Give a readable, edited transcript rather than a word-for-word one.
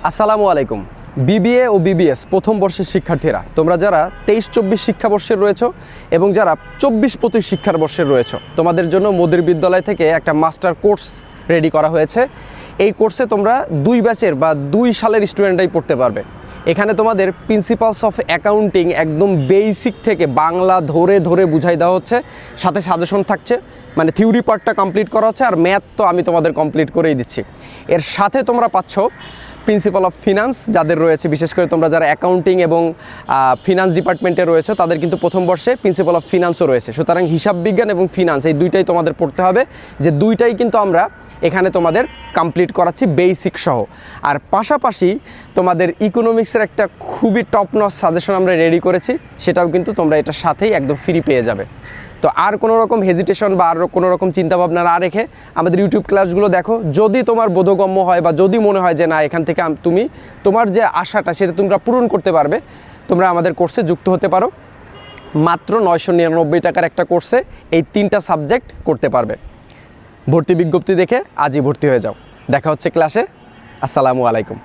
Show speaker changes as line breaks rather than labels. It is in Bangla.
আসসালামু আলাইকুম। বিবিএ ও বিবিএস প্রথম বর্ষের শিক্ষার্থীরা, তোমরা যারা 23-24 শিক্ষাবর্ষের রয়েছো এবং যারা 24-25 শিক্ষাবর্ষের রয়েছো, তোমাদের জন্য মোদির বিদ্যালয় থেকে একটা মাস্টার কোর্স রেডি করা হয়েছে। এই কোর্সে তোমরা 2 ব্যাচের বা 2 সালের স্টুডেন্টরাই পড়তে পারবে। এখানে তোমাদের প্রিন্সিপালস অফ অ্যাকাউন্টিং একদম বেসিক থেকে বাংলা ধরে ধরে বুঝাই দেওয়া হচ্ছে, সাথে সাজেশন থাকছে, মানে থিওরি পার্টটা কমপ্লিট করা হচ্ছে, আর ম্যাথ তো আমি তোমাদের কমপ্লিট করেই দিচ্ছি। এর সাথে তোমরা পাচ্ছ প্রিন্সিপাল অফ ফিনান্স যাদের রয়েছে, বিশেষ করে তোমরা যারা অ্যাকাউন্টিং এবং ফিনান্স ডিপার্টমেন্টে রয়েছে তাদের কিন্তু প্রথম বর্ষে প্রিন্সিপাল অফ ফিনান্সও রয়েছে। সুতরাং হিসাব বিজ্ঞান এবং ফিনান্স এই দুইটাই তোমাদের পড়তে হবে, যে দুইটাই কিন্তু আমরা এখানে তোমাদের কমপ্লিট করাচ্ছি বেসিক সহ। আর পাশাপাশি তোমাদের ইকোনমিক্সের একটা খুবই টপ নচ সাজেশন আমরা রেডি করেছি, সেটাও কিন্তু তোমরা এটার সাথেই একদম ফ্রি পেয়ে যাবে। তো আর কোনো রকম হেজিটেশন বা আর কোনো রকম চিন্তাভাবনা না রেখে আমাদের ইউটিউব ক্লাসগুলো দেখো। যদি তোমার বোধগম্য হয় বা যদি মনে হয় যে না, এখান থেকে তুমি তোমার যে আশাটা সেটা তোমরা পূরণ করতে পারবে, তোমরা আমাদের কোর্সে যুক্ত হতে পারো। মাত্র 999 টাকার একটা কোর্সে এই 3টা সাবজেক্ট করতে পারবে। ভর্তি বিজ্ঞপ্তি দেখে আজই ভর্তি হয়ে যাও। দেখা হচ্ছে ক্লাসে। আসসালামু আলাইকুম।